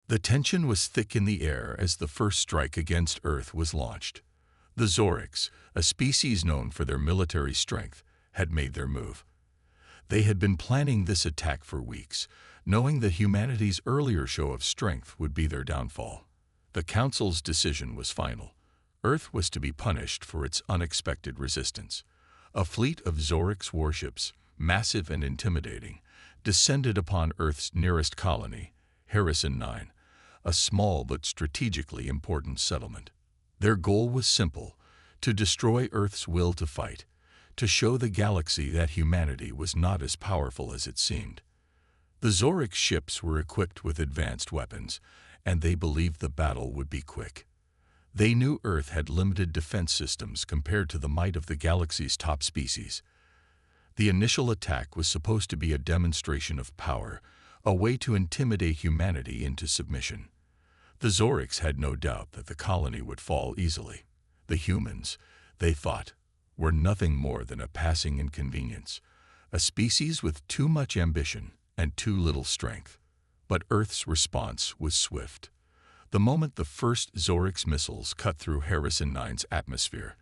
The tension was thick in the air as the first strike against Earth was launched. The Zorix, a species known for their military strength, had made their move. They had been planning this attack for weeks, knowing that humanity's earlier show of strength would be their downfall. The Council's decision was final. Earth was to be punished for its unexpected resistance. A fleet of Zorix warships, massive and intimidating, descended upon Earth's nearest colony, Harrison 9, a small but strategically important settlement. Their goal was simple: to destroy Earth's will to fight, to show the galaxy that humanity was not as powerful as it seemed. The Zorix ships were equipped with advanced weapons, and they believed the battle would be quick. They knew Earth had limited defense systems compared to the might of the galaxy's top species. The initial attack was supposed to be a demonstration of power, a way to intimidate humanity into submission. The Zorix had no doubt that the colony would fall easily. The humans, they thought, were nothing more than a passing inconvenience, a species with too much ambition and too little strength. But Earth's response was swift. The moment the first Zorix missiles cut through Harrison 9's atmosphere,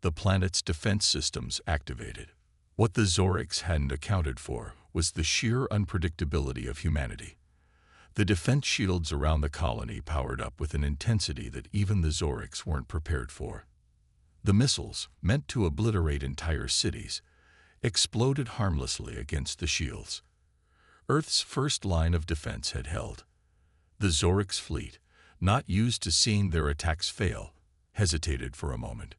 the planet's defense systems activated. What the Zorix hadn't accounted for was the sheer unpredictability of humanity. The defense shields around the colony powered up with an intensity that even the Zorix weren't prepared for. The missiles, meant to obliterate entire cities, exploded harmlessly against the shields. Earth's first line of defense had held. The Zorix fleet, not used to seeing their attacks fail, hesitated for a moment.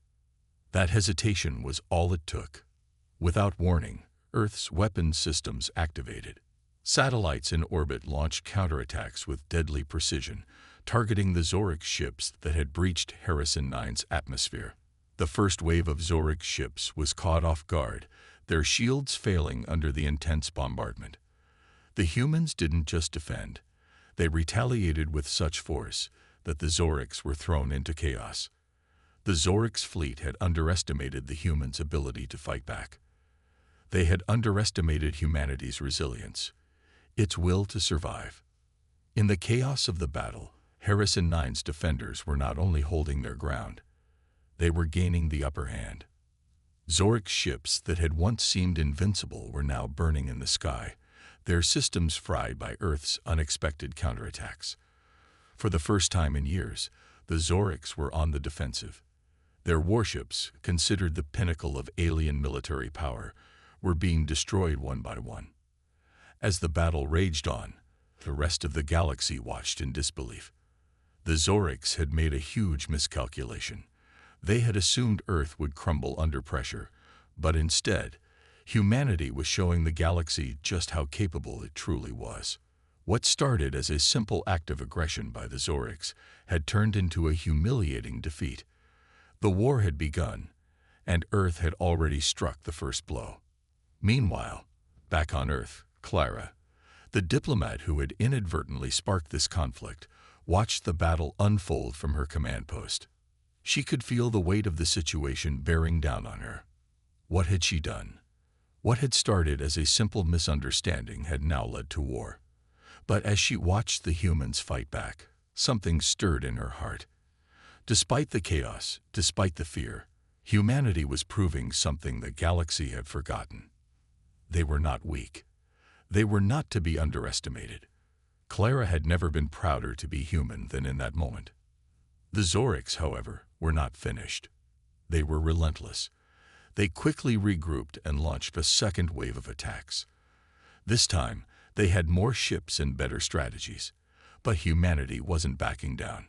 That hesitation was all it took. Without warning, Earth's weapons systems activated. Satellites in orbit launched counterattacks with deadly precision, targeting the Zorix ships that had breached Harrison 9's atmosphere. The first wave of Zorix ships was caught off guard, their shields failing under the intense bombardment. The humans didn't just defend. They retaliated with such force that the Zorix were thrown into chaos. The Zorix fleet had underestimated the humans' ability to fight back. They had underestimated humanity's resilience, its will to survive. In the chaos of the battle, Harrison 9's defenders were not only holding their ground, they were gaining the upper hand. Zorix ships that had once seemed invincible were now burning in the sky, their systems fried by Earth's unexpected counterattacks. For the first time in years, the Zorix were on the defensive. Their warships, considered the pinnacle of alien military power, were being destroyed one by one. As the battle raged on, the rest of the galaxy watched in disbelief. The Zorix had made a huge miscalculation. They had assumed Earth would crumble under pressure, but instead, humanity was showing the galaxy just how capable it truly was. What started as a simple act of aggression by the Zorix had turned into a humiliating defeat. The war had begun, and Earth had already struck the first blow. Meanwhile, back on Earth, Clara, the diplomat who had inadvertently sparked this conflict, watched the battle unfold from her command post. She could feel the weight of the situation bearing down on her. What had she done? What had started as a simple misunderstanding had now led to war. But as she watched the humans fight back, something stirred in her heart. Despite the chaos, despite the fear, humanity was proving something the galaxy had forgotten. They were not weak. They were not to be underestimated. Clara had never been prouder to be human than in that moment. The Zorix, however, were not finished. They were relentless. They quickly regrouped and launched a second wave of attacks. This time, they had more ships and better strategies. But humanity wasn't backing down.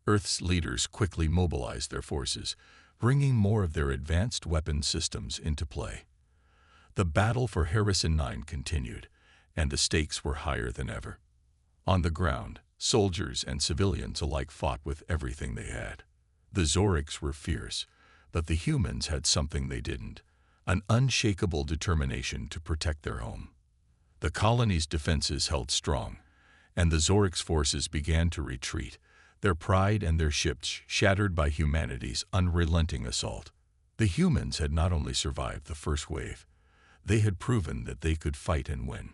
Earth's leaders quickly mobilized their forces, bringing more of their advanced weapon systems into play. The battle for Harrison 9 continued, and the stakes were higher than ever. On the ground, soldiers and civilians alike fought with everything they had. The Zorix were fierce, but the humans had something they didn't: an unshakable determination to protect their home. The colony's defenses held strong, and the Zorix forces began to retreat, their pride and their ships shattered by humanity's unrelenting assault. The humans had not only survived the first wave, they had proven that they could fight and win.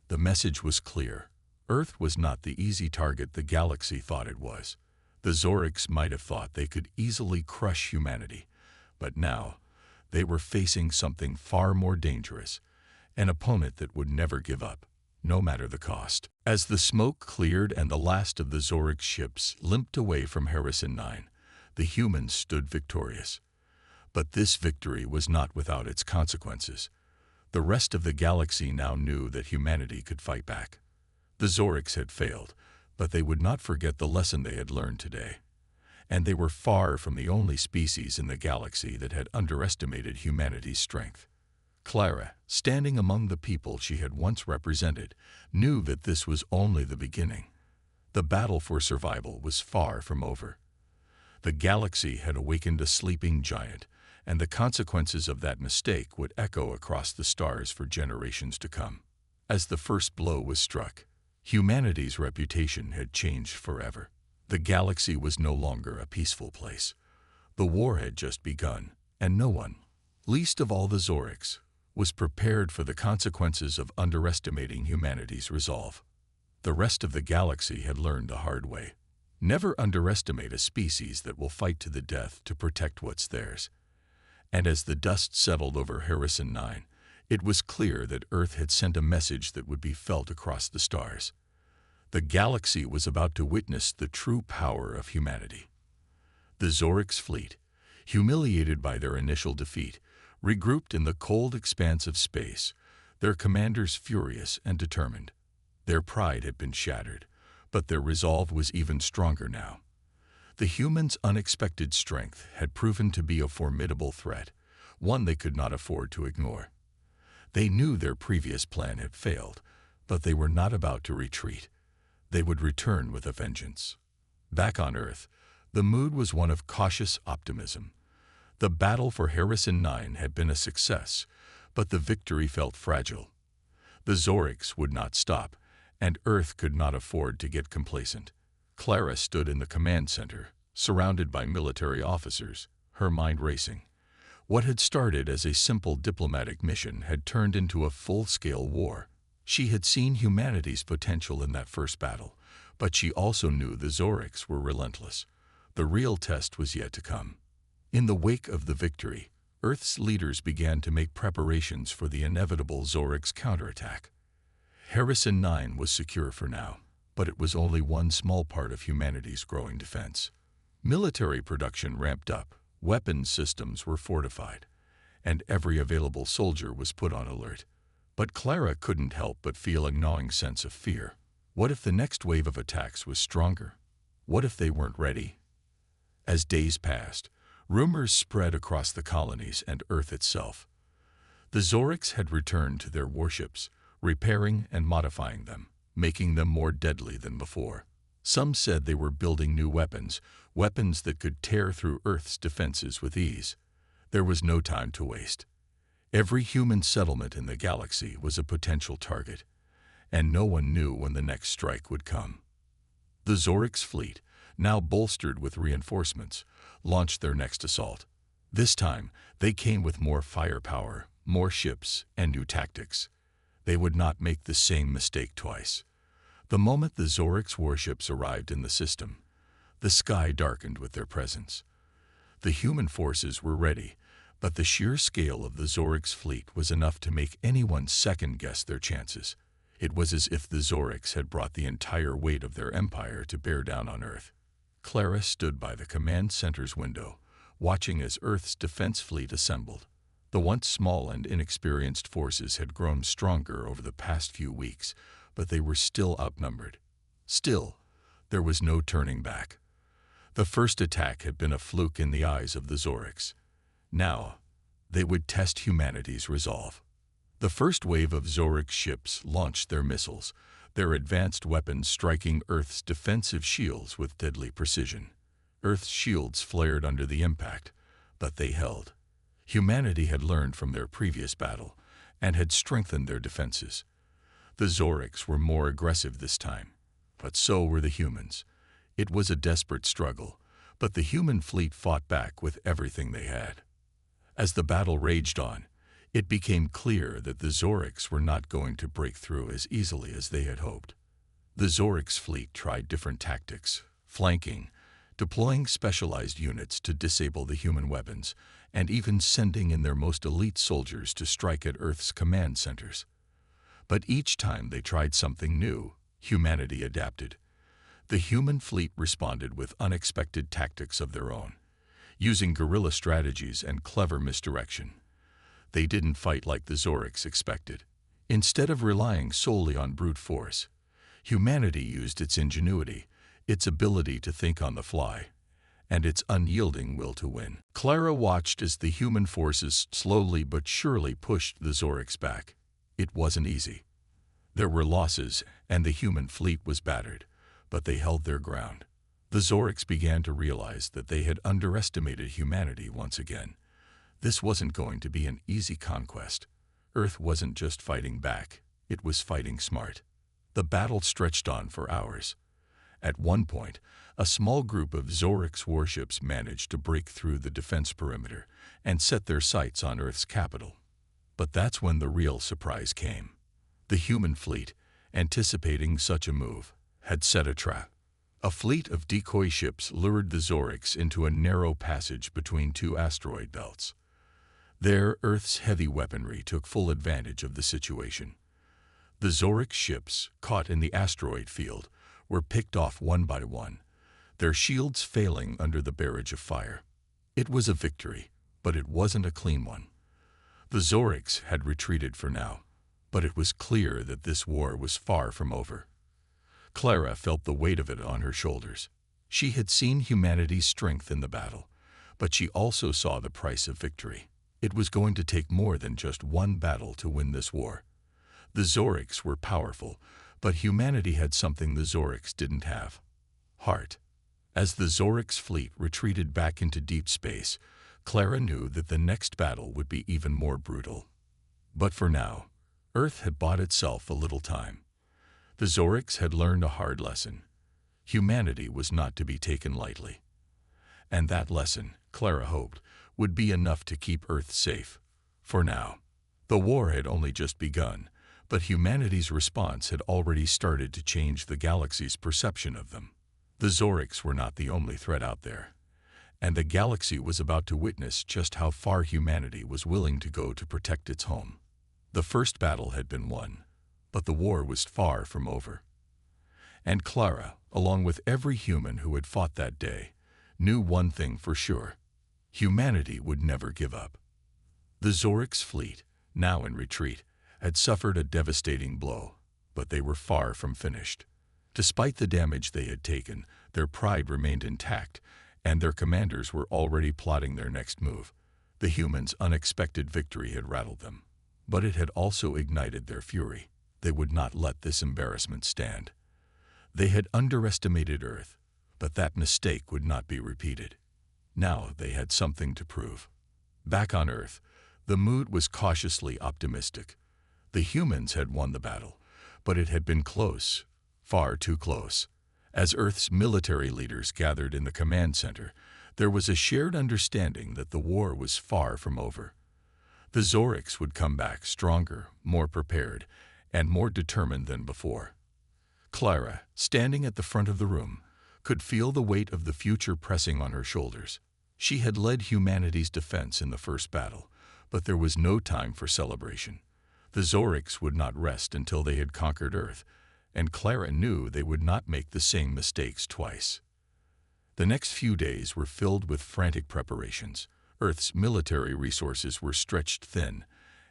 The message was clear: Earth was not the easy target the galaxy thought it was. The Zorics might have thought they could easily crush humanity, but now they were facing something far more dangerous, an opponent that would never give up, no matter the cost. As the smoke cleared and the last of the Zoric ships limped away from Harrison 9, the humans stood victorious. But this victory was not without its consequences. The rest of the galaxy now knew that humanity could fight back. The Zorics had failed, but they would not forget the lesson they had learned today. And they were far from the only species in the galaxy that had underestimated humanity's strength. Clara, standing among the people she had once represented, knew that this was only the beginning. The battle for survival was far from over. The galaxy had awakened a sleeping giant, and the consequences of that mistake would echo across the stars for generations to come. As the first blow was struck, humanity's reputation had changed forever. The galaxy was no longer a peaceful place. The war had just begun, and no one, least of all the Zorics, was prepared for the consequences of underestimating humanity's resolve. The rest of the galaxy had learned the hard way. Never underestimate a species that will fight to the death to protect what's theirs. And as the dust settled over Harrison 9, it was clear that Earth had sent a message that would be felt across the stars. The galaxy was about to witness the true power of humanity. The Zorics fleet, humiliated by their initial defeat, regrouped in the cold expanse of space, their commanders furious and determined. Their pride had been shattered, but their resolve was even stronger now. The humans' unexpected strength had proven to be a formidable threat, one they could not afford to ignore. They knew their previous plan had failed, but they were not about to retreat. They would return with a vengeance. Back on Earth, the mood was one of cautious optimism. The battle for Harrison 9 had been a success, but the victory felt fragile. The Zorics would not stop, and Earth could not afford to get complacent. Clara stood in the command center, surrounded by military officers, her mind racing. What had started as a simple diplomatic mission had turned into a full-scale war. She had seen humanity's potential in that first battle, but she also knew the Zorics were relentless. The real test was yet to come. In the wake of the victory, Earth's leaders began to make preparations for the inevitable Zorics counterattack. Harrison 9 was secure for now, but it was only one small part of humanity's growing defense. Military production ramped up, weapons systems were fortified, and every available soldier was put on alert. But Clara couldn't help but feel a gnawing sense of fear. What if the next wave of attacks was stronger? What if they weren't ready? As days passed, rumors spread across the colonies and Earth itself. The Zorics had returned to their warships, repairing and modifying them, making them more deadly than before. Some said they were building new weapons, weapons that could tear through Earth's defenses with ease. There was no time to waste. Every human settlement in the galaxy was a potential target, and no one knew when the next strike would come. The Zorics fleet, now bolstered with reinforcements, launched their next assault. This time, they came with more firepower, more ships, and new tactics. They would not make the same mistake twice. The moment the Zorics warships arrived in the system, the sky darkened with their presence. The human forces were ready, but the sheer scale of the Zorics fleet was enough to make anyone second-guess their chances. It was as if the Zorics had brought the entire weight of their empire to bear down on Earth. Clara stood by the command center's window, watching as Earth's defense fleet assembled. The once small and inexperienced forces had grown stronger over the past few weeks, but they were still outnumbered. Still, there was no turning back. The first attack had been a fluke in the eyes of the Zorics. Now, they would test humanity's resolve. The first wave of Zoric ships launched their missiles, their advanced weapons striking Earth's defensive shields with deadly precision. Earth's shields flared under the impact, but they held. Humanity had learned from their previous battle and had strengthened their defenses. The Zorics were more aggressive this time, but so were the humans. It was a desperate struggle, but the human fleet fought back with everything they had. As the battle raged on, it became clear that the Zorics were not going to break through as easily as they had hoped. The Zorik's fleet tried different tactics, flanking, deploying specialized units to disable the human weapons, and even sending in their most elite soldiers to strike at Earth's command centers. But each time they tried something new, humanity adapted. The human fleet responded with unexpected tactics of their own, using guerrilla strategies and clever misdirection. They didn't fight like the Zorik's expected. Instead of relying solely on brute force, humanity used its ingenuity, its ability to think on the fly, and its unyielding will to win. Clara watched as the human forces slowly but surely pushed the Zorik's back. It wasn't easy. There were losses, and the human fleet was battered, but they held their ground. The Zorik's began to realize that they had underestimated humanity once again. This wasn't going to be an easy conquest. Earth wasn't just fighting back, it was fighting smart. The battle stretched on for hours. At one point, a small group of Zorik's warships managed to break through the defense perimeter and set their sights on Earth's capital. But that's when the real surprise came. The human fleet, anticipating such a move, had set a trap. A fleet of decoy ships lured the Zorik's into a narrow passage between two asteroid belts. There, Earth's heavy weaponry took full advantage of the situation. The Zorik's ships, caught in the asteroid field, were picked off one by one, their shields failing under the barrage of fire. It was a victory, but it wasn't a clean one. The Zorik's had retreated for now, but it was clear that this war was far from over. Clara felt the weight of it on her shoulders. She had seen humanity's strength in the battle, but she also saw the price of victory. It was going to take more than just one battle to win this war. The Zorik's were powerful, but humanity had something the Zorik's didn't have: heart. As the Zorik's fleet retreated back into deep space, Clara knew that the next battle would be even more brutal. But for now, Earth had bought itself a little time. The Zorik's had learned a hard lesson. Humanity was not to be taken lightly. And that lesson, Clara hoped, would be enough to keep Earth safe. For now. The war had only just begun, but humanity's response had already started to change the galaxy's perception of them. The Zorik's were not the only threat out there, and the galaxy was about to witness just how far humanity was willing to go to protect its home. The first battle had been won, but the war was far from over. And Clara, along with every human who had fought that day, knew one thing for sure: humanity would never give up. The Zorik's fleet, now in retreat, had suffered a devastating blow, but they were far from finished. Despite the damage they had taken, their pride remained intact, and their commanders were already plotting their next move. The humans' unexpected victory had rattled them, but it had also ignited their fury. They would not let this embarrassment stand. They had underestimated Earth, but that mistake would not be repeated. Now they had something to prove. Back on Earth, the mood was cautiously optimistic. The humans had won the battle, but it had been close, far too close. As Earth's military leaders gathered in the command center, there was a shared understanding that the war was far from over. The Zorik's would come back stronger, more prepared, and more determined than before. Clara, standing at the front of the room, could feel the weight of the future pressing on her shoulders. She had led humanity's defense in the first battle, but there was no time for celebration. The Zorik's would not rest until they had conquered Earth, and Clara knew they would not make the same mistakes twice. The next few days were filled with frantic preparations. Earth's military resources were stretched thin,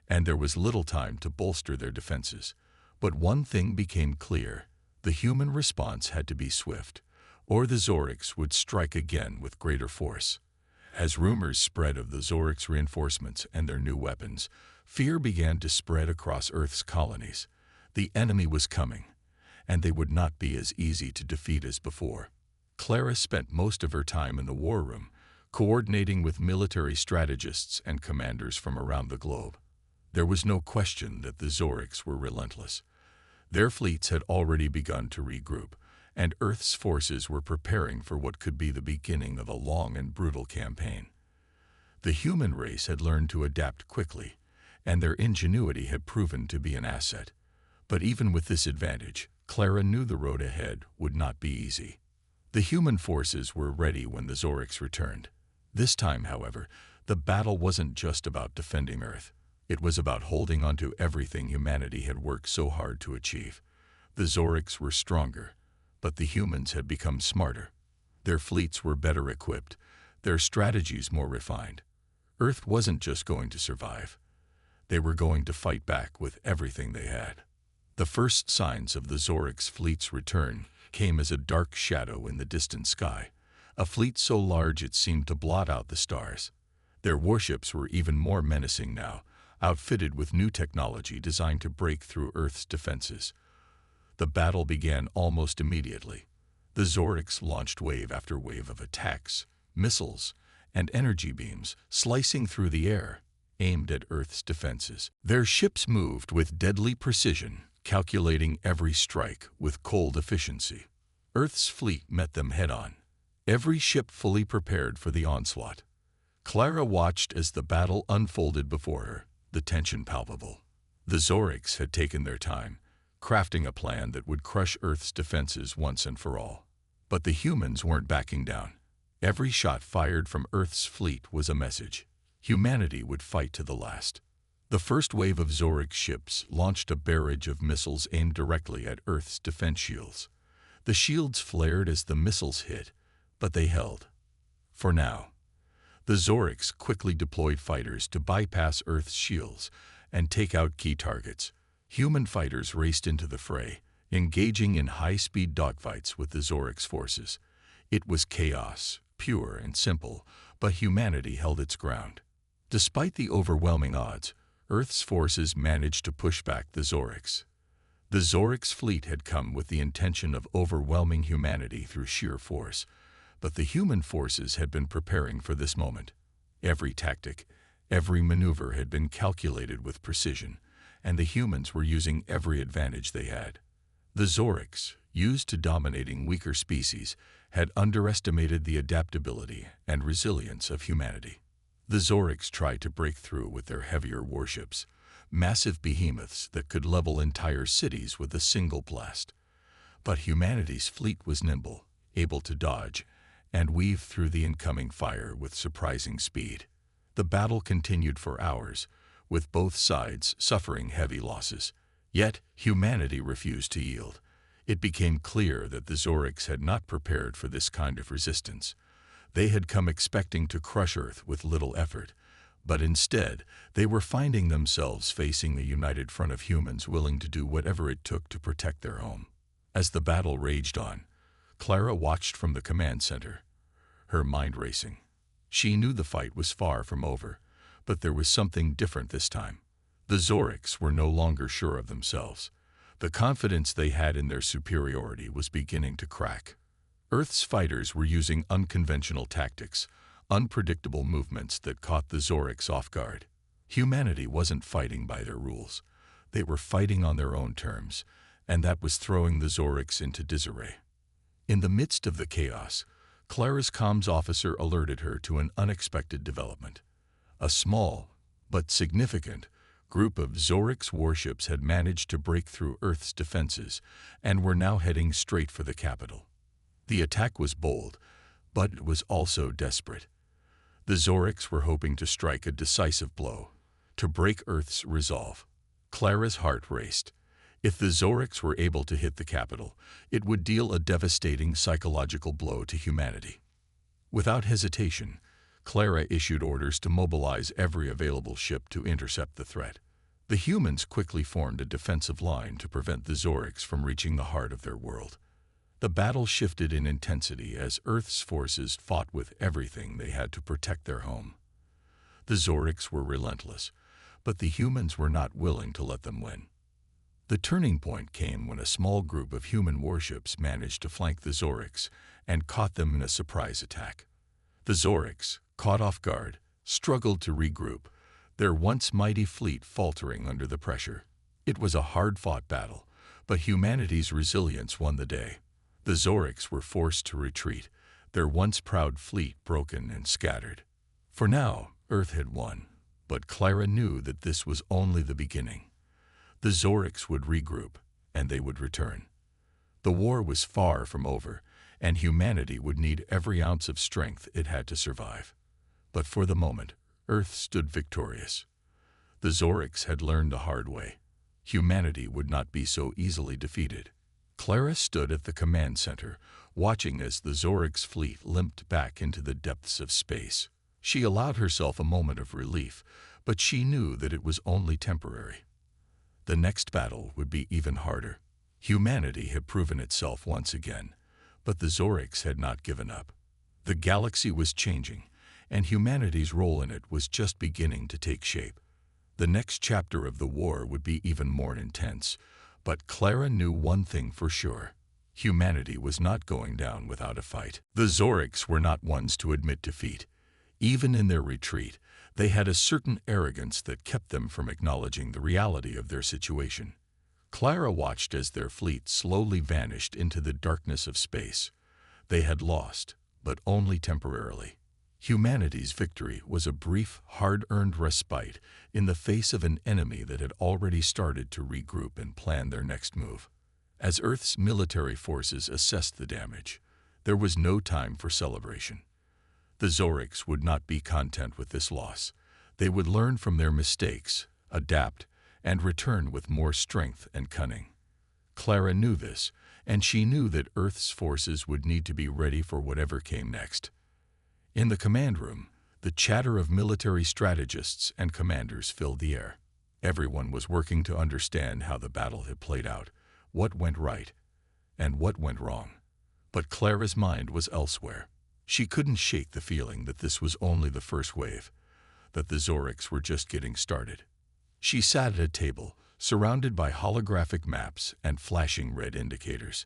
and there was little time to bolster their defenses. But one thing became clear: the human response had to be swift, or the Zorik's would strike again with greater force. As rumors spread of the Zorik's reinforcements and their new weapons, fear began to spread across Earth's colonies. The enemy was coming, and they would not be as easy to defeat as before. Clara spent most of her time in the war room, coordinating with military strategists and commanders from around the globe. There was no question that the Zorik's were relentless. Their fleets had already begun to regroup, and Earth's forces were preparing for what could be the beginning of a long and brutal campaign. The human race had learned to adapt quickly, and their ingenuity had proven to be an asset. But even with this advantage, Clara knew the road ahead would not be easy. The human forces were ready when the Zorics returned. This time, however, the battle wasn't just about defending Earth. It was about holding onto everything humanity had worked so hard to achieve. The Zorics were stronger, but the humans had become smarter. Their fleets were better equipped, their strategies more refined. Earth wasn't just going to survive. They were going to fight back with everything they had. The first signs of the Zorics' fleet's return came as a dark shadow in the distant sky, a fleet so large it seemed to blot out the stars. Their warships were even more menacing now, outfitted with new technology designed to break through Earth's defenses. The battle began almost immediately. The Zorics launched wave after wave of attacks, missiles, and energy beams slicing through the air, aimed at Earth's defenses. Their ships moved with deadly precision, calculating every strike with cold efficiency. Earth's fleet met them head-on, every ship fully prepared for the onslaught. Clara watched as the battle unfolded before her, the tension palpable. The Zorics had taken their time, crafting a plan that would crush Earth's defenses once and for all. But the humans weren't backing down. Every shot fired from Earth's fleet was a message. Humanity would fight to the last. The first wave of Zoric ships launched a barrage of missiles aimed directly at Earth's defense shields. The shields flared as the missiles hit, but they held. For now. The Zorics quickly deployed fighters to bypass Earth's shields and take out key targets. Human fighters raced into the fray, engaging in high-speed dogfights with the Zorics' forces. It was chaos, pure and simple, but humanity held its ground. Despite the overwhelming odds, Earth's forces managed to push back the Zorics. The Zorics' fleet had come with the intention of overwhelming humanity through sheer force, but the human forces had been preparing for this moment. Every tactic, every maneuver had been calculated with precision, and the humans were using every advantage they had. The Zorics, used to dominating weaker species, had underestimated the adaptability and resilience of humanity. The Zorics tried to break through with their heavier warships, massive behemoths that could level entire cities with a single blast. But humanity's fleet was nimble, able to dodge, and weave through the incoming fire with surprising speed. The battle continued for hours, with both sides suffering heavy losses. Yet, humanity refused to yield. It became clear that the Zorics had not prepared for this kind of resistance. They had come expecting to crush Earth with little effort, but instead, they were finding themselves facing a united front of humans willing to do whatever it took to protect their home. As the battle raged on, Clara watched from the command center, her mind racing. She knew the fight was far from over, but there was something different this time. The Zorics were no longer sure of themselves. The confidence they had in their superiority was beginning to crack. Earth's fighters were using unconventional tactics, unpredictable movements that caught the Zorics off guard. Humanity wasn't fighting by their rules. They were fighting on their own terms, and that was throwing the Zorics into disarray. In the midst of the chaos, Clara's comms officer alerted her to an unexpected development. A small, but significant, group of Zorics warships had managed to break through Earth's defenses and were now heading straight for the capital. The attack was bold, but it was also desperate. The Zorics were hoping to strike a decisive blow, to break Earth's resolve. Clara's heart raced. If the Zorics were able to hit the capital, it would deal a devastating psychological blow to humanity. Without hesitation, Clara issued orders to mobilize every available ship to intercept the threat. The humans quickly formed a defensive line to prevent the Zorics from reaching the heart of their world. The battle shifted in intensity as Earth's forces fought with everything they had to protect their home. The Zorics were relentless, but the humans were not willing to let them win. The turning point came when a small group of human warships managed to flank the Zorics and caught them in a surprise attack. The Zorics, caught off guard, struggled to regroup, their once mighty fleet faltering under the pressure. It was a hard-fought battle, but humanity's resilience won the day. The Zorics were forced to retreat, their once proud fleet broken and scattered. For now, Earth had won, but Clara knew that this was only the beginning. The Zorics would regroup, and they would return. The war was far from over, and humanity would need every ounce of strength it had to survive. But for the moment, Earth stood victorious. The Zorics had learned the hard way. Humanity would not be so easily defeated. Clara stood at the command center, watching as the Zorics fleet limped back into the depths of space. She allowed herself a moment of relief, but she knew that it was only temporary. The next battle would be even harder. Humanity had proven itself once again, but the Zorics had not given up. The galaxy was changing, and humanity's role in it was just beginning to take shape. The next chapter of the war would be even more intense, but Clara knew one thing for sure. Humanity was not going down without a fight. The Zorics were not ones to admit defeat. Even in their retreat, they had a certain arrogance that kept them from acknowledging the reality of their situation. Clara watched as their fleet slowly vanished into the darkness of space. They had lost, but only temporarily. Humanity's victory was a brief, hard-earned respite in the face of an enemy that had already started to regroup and plan their next move. As Earth's military forces assessed the damage, there was no time for celebration. The Zorics would not be content with this loss. They would learn from their mistakes, adapt, and return with more strength and cunning. Clara knew this, and she knew that Earth's forces would need to be ready for whatever came next. In the command room, the chatter of military strategists and commanders filled the air. Everyone was working to understand how the battle had played out, what went right, and what went wrong. But Clara's mind was elsewhere. She couldn't shake the feeling that this was only the first wave, that the Zorics were just getting started. She sat at a table, surrounded by holographic maps and flashing red indicators.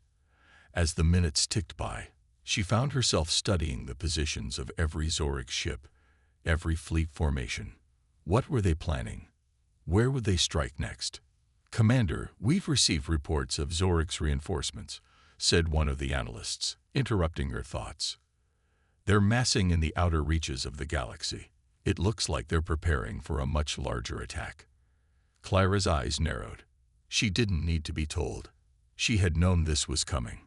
As the minutes ticked by, she found herself studying the positions of every Zoric ship, every fleet formation. What were they planning? Where would they strike next? "Commander, we've received reports of Zoric's reinforcements," said one of the analysts, interrupting her thoughts. "They're massing in the outer reaches of the galaxy. It looks like they're preparing for a much larger attack." Clara's eyes narrowed. She didn't need to be told. She had known this was coming.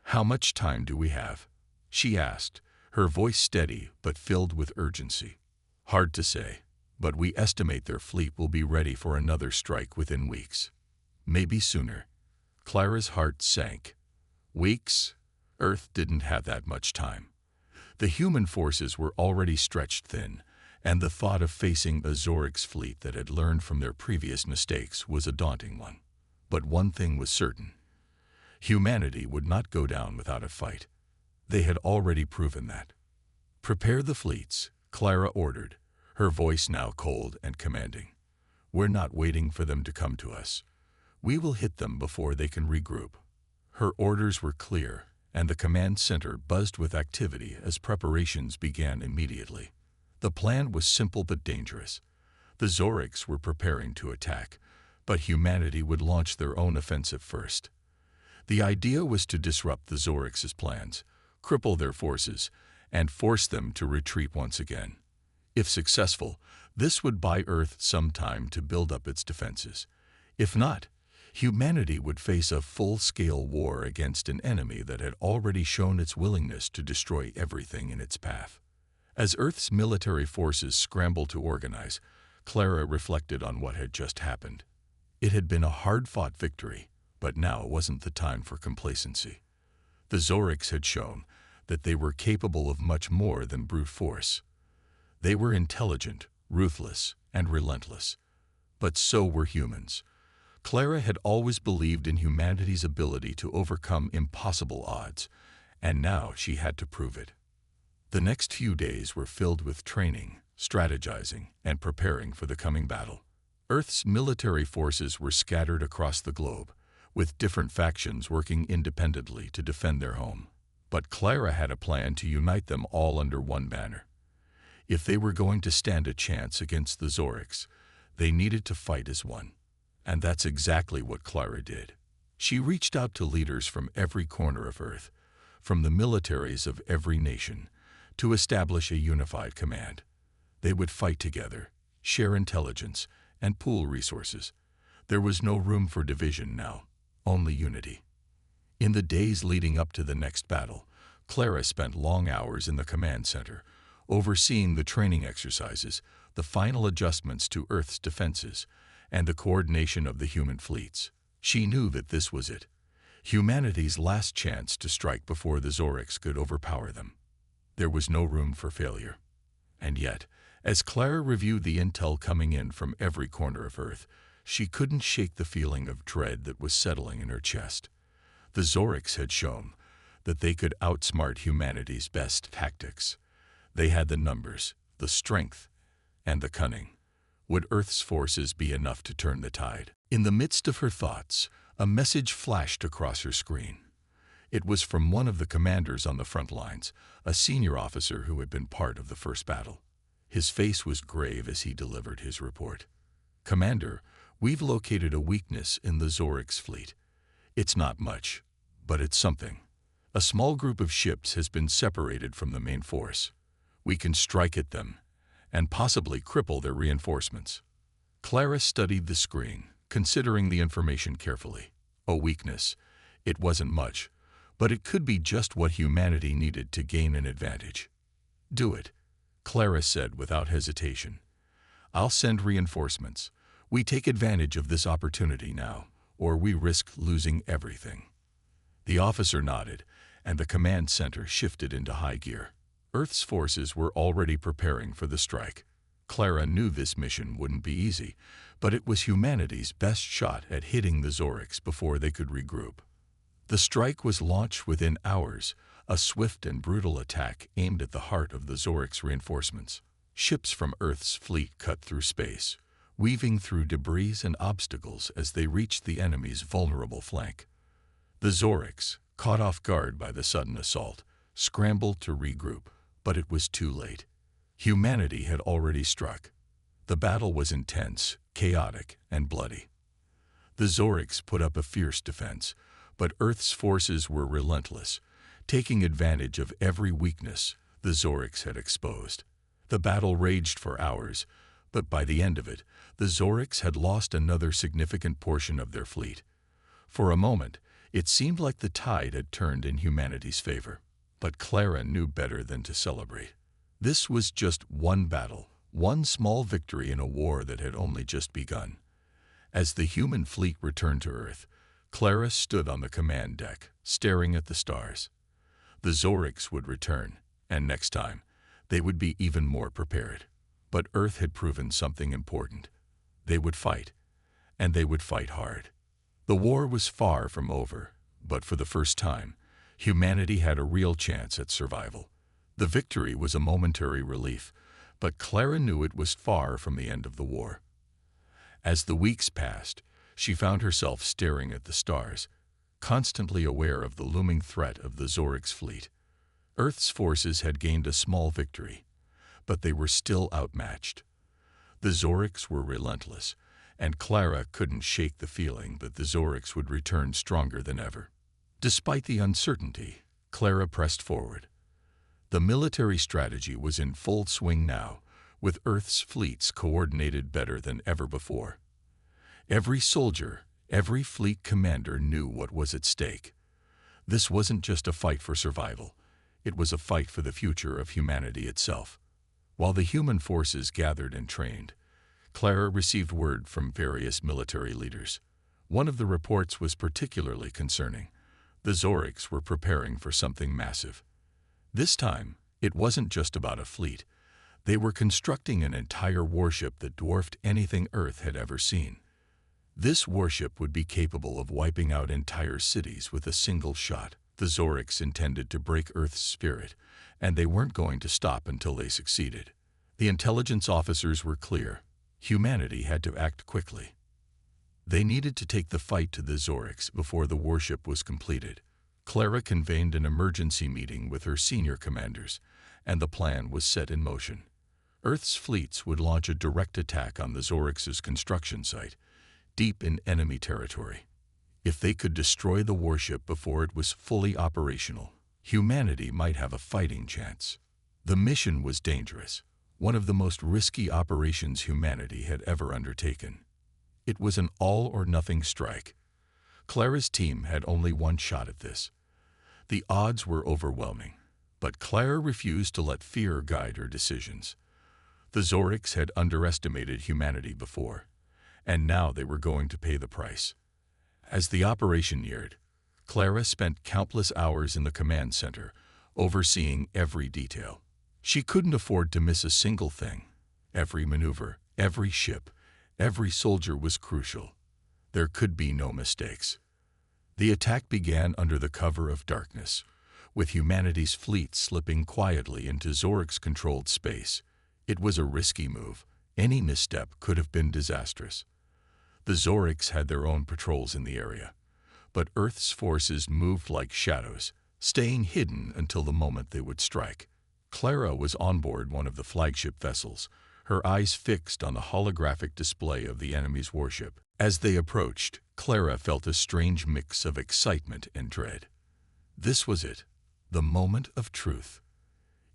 "How much time do we have?" she asked, her voice steady but filled with urgency. "Hard to say, but we estimate their fleet will be ready for another strike within weeks. Maybe sooner." Clara's heart sank. Weeks? Earth didn't have that much time. The human forces were already stretched thin, and the thought of facing a Zoric's fleet that had learned from their previous mistakes was a daunting one. But one thing was certain. Humanity would not go down without a fight. They had already proven that. "Prepare the fleets," Clara ordered, her voice now cold and commanding. "We're not waiting for them to come to us. We will hit them before they can regroup." Her orders were clear, and the command center buzzed with activity as preparations began immediately. The plan was simple but dangerous. The Zorics were preparing to attack, but humanity would launch their own offensive first. The idea was to disrupt the Zorics' plans, cripple their forces, and force them to retreat once again. If successful, this would buy Earth some time to build up its defenses. If not, humanity would face a full-scale war against an enemy that had already shown its willingness to destroy everything in its path. As Earth's military forces scrambled to organize, Clara reflected on what had just happened. It had been a hard-fought victory, but now wasn't the time for complacency. The Zorics had shown that they were capable of much more than brute force. They were intelligent, ruthless, and relentless. But so were humans. Clara had always believed in humanity's ability to overcome impossible odds, and now she had to prove it. The next few days were filled with training, strategizing, and preparing for the coming battle. Earth's military forces were scattered across the globe, with different factions working independently to defend their home. But Clara had a plan to unite them all under one banner. If they were going to stand a chance against the Zorics, they needed to fight as one. And that's exactly what Clara did. She reached out to leaders from every corner of Earth, from the militaries of every nation, to establish a unified command. They would fight together, share intelligence, and pool resources. There was no room for division now, only unity. In the days leading up to the next battle, Clara spent long hours in the command center, overseeing the training exercises, the final adjustments to Earth's defenses, and the coordination of the human fleets. She knew that this was it, humanity's last chance to strike before the Zorics could overpower them. There was no room for failure. And yet, as Clara reviewed the intel coming in from every corner of Earth, she couldn't shake the feeling of dread that was settling in her chest. The Zorics had shown that they could outsmart humanity's best tactics. They had the numbers, the strength, and the cunning. Would Earth's forces be enough to turn the tide? In the midst of her thoughts, a message flashed across her screen. It was from one of the commanders on the front lines, a senior officer who had been part of the first battle. His face was grave as he delivered his report. "Commander, we've located a weakness in the Zorics fleet. It's not much, but it's something. A small group of ships has been separated from the main force. We can strike at them and possibly cripple their reinforcements." Clara studied the screen, considering the information carefully. A weakness. It wasn't much, but it could be just what humanity needed to gain an advantage. "Do it," Clara said without hesitation. "I'll send reinforcements. We take advantage of this opportunity now, or we risk losing everything." The officer nodded, and the command center shifted into high gear. Earth's forces were already preparing for the strike. Clara knew this mission wouldn't be easy, but it was humanity's best shot at hitting the Zorics before they could regroup. The strike was launched within hours, a swift and brutal attack aimed at the heart of the Zorics' reinforcements. Ships from Earth's fleet cut through space, weaving through debris and obstacles as they reached the enemy's vulnerable flank. The Zorics, caught off guard by the sudden assault, scrambled to regroup, but it was too late. Humanity had already struck. The battle was intense, chaotic, and bloody. The Zorics put up a fierce defense, but Earth's forces were relentless, taking advantage of every weakness the Zorics had exposed. The battle raged for hours, but by the end of it, the Zorics had lost another significant portion of their fleet. For a moment, it seemed like the tide had turned in humanity's favor. But Clara knew better than to celebrate. This was just one battle, one small victory in a war that had only just begun. As the human fleet returned to Earth, Clara stood on the command deck, staring at the stars. The Zorics would return, and next time, they would be even more prepared. But Earth had proven something important. They would fight, and they would fight hard. The war was far from over, but for the first time, humanity had a real chance at survival. The victory was a momentary relief, but Clara knew it was far from the end of the war. As the weeks passed, she found herself staring at the stars, constantly aware of the looming threat of the Zorics fleet. Earth's forces had gained a small victory, but they were still outmatched. The Zorics were relentless, and Clara couldn't shake the feeling that the Zorics would return stronger than ever. Despite the uncertainty, Clara pressed forward. The military strategy was in full swing now, with Earth's fleets coordinated better than ever before. Every soldier, every fleet commander knew what was at stake. This wasn't just a fight for survival. It was a fight for the future of humanity itself. While the human forces gathered and trained, Clara received word from various military leaders. One of the reports was particularly concerning. The Zorics were preparing for something massive. This time, it wasn't just about a fleet. They were constructing an entire warship that dwarfed anything Earth had ever seen. This warship would be capable of wiping out entire cities with a single shot. The Zorics intended to break Earth's spirit, and they weren't going to stop until they succeeded. The intelligence officers were clear. Humanity had to act quickly. They needed to take the fight to the Zorics before the warship was completed. Clara convened an emergency meeting with her senior commanders, and the plan was set in motion. Earth's fleets would launch a direct attack on the Zorics' construction site, deep in enemy territory. If they could destroy the warship before it was fully operational, humanity might have a fighting chance. The mission was dangerous, one of the most risky operations humanity had ever undertaken. It was an all-or-nothing strike. Clara's team had only one shot at this. The odds were overwhelming, but Clara refused to let fear guide her decisions. The Zorics had underestimated humanity before, and now they were going to pay the price. As the operation neared, Clara spent countless hours in the command center, overseeing every detail. She couldn't afford to miss a single thing. Every maneuver, every ship, every soldier was crucial. There could be no mistakes. The attack began under the cover of darkness, with humanity's fleet slipping quietly into Zorix-controlled space. It was a risky move. Any misstep could have been disastrous. The Zorics had their own patrols in the area, but Earth's forces moved like shadows, staying hidden until the moment they would strike. Clara was on board one of the flagship vessels, her eyes fixed on the holographic display of the enemy's warship. As they approached, Clara felt a strange mix of excitement and dread. This was it, the moment of truth.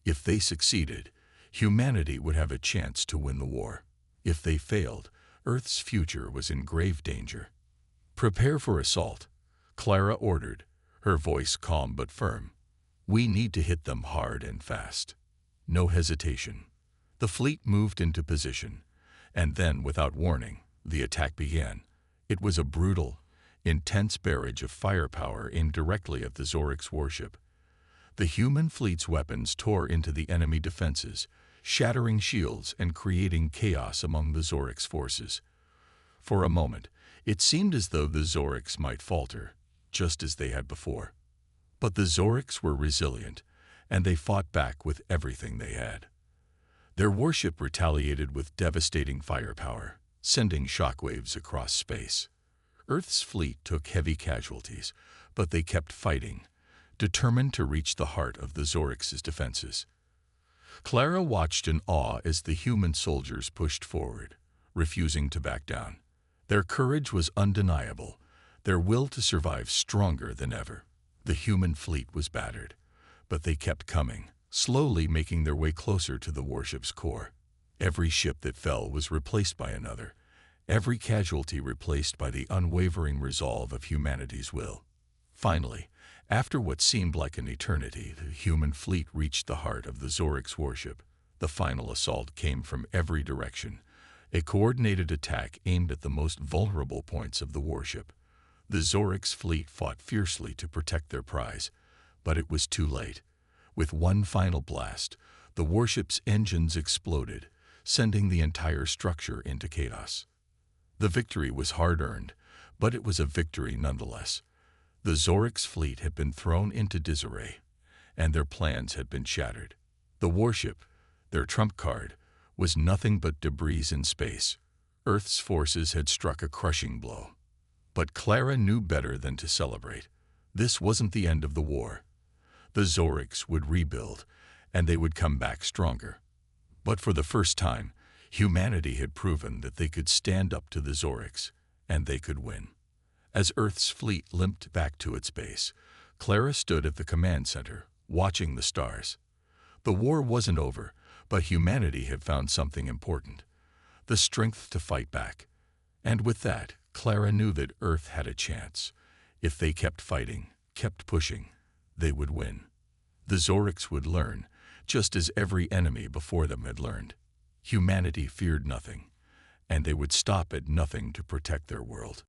If they succeeded, humanity would have a chance to win the war. If they failed, Earth's future was in grave danger. "Prepare for assault," Clara ordered, her voice calm but firm. "We need to hit them hard and fast." No hesitation. The fleet moved into position, and then, without warning, the attack began. It was a brutal, intense barrage of firepower aimed directly at the Zorix warship. The human fleet's weapons tore into the enemy defenses, shattering shields and creating chaos among the Zorix forces. For a moment, it seemed as though the Zorix might falter, just as they had before. But the Zorix were resilient, and they fought back with everything they had. Their warship retaliated with devastating firepower, sending shockwaves across space. Earth's fleet took heavy casualties, but they kept fighting, determined to reach the heart of the Zorix's defenses. Clara watched in awe as the human soldiers pushed forward, refusing to back down. Their courage was undeniable, their will to survive stronger than ever. The human fleet was battered, but they kept coming, slowly making their way closer to the warship's core. Every ship that fell was replaced by another, every casualty replaced by the unwavering resolve of humanity's will. Finally, after what seemed like an eternity, the human fleet reached the heart of the Zorix warship. The final assault came from every direction, a coordinated attack aimed at the most vulnerable points of the warship. The Zorix fleet fought fiercely to protect their prize, but it was too late. With one final blast, the warship's engines exploded, sending the entire structure into chaos. The victory was hard-earned, but it was a victory nonetheless. The Zorix fleet had been thrown into disarray, and their plans had been shattered. The warship, their trump card, was nothing but debris in space. Earth's forces had struck a crushing blow. But Clara knew better than to celebrate. This wasn't the end of the war. The Zorix would rebuild, and they would come back stronger. But for the first time, humanity had proven that they could stand up to the Zorix, and they could win. As Earth's fleet limped back to its base, Clara stood at the command center, watching the stars. The war wasn't over, but humanity had found something important: the strength to fight back. And with that, Clara knew that Earth had a chance. If they kept fighting, kept pushing, they would win. The Zorix would learn, just as every enemy before them had learned. Humanity feared nothing, and they would stop at nothing to protect their world.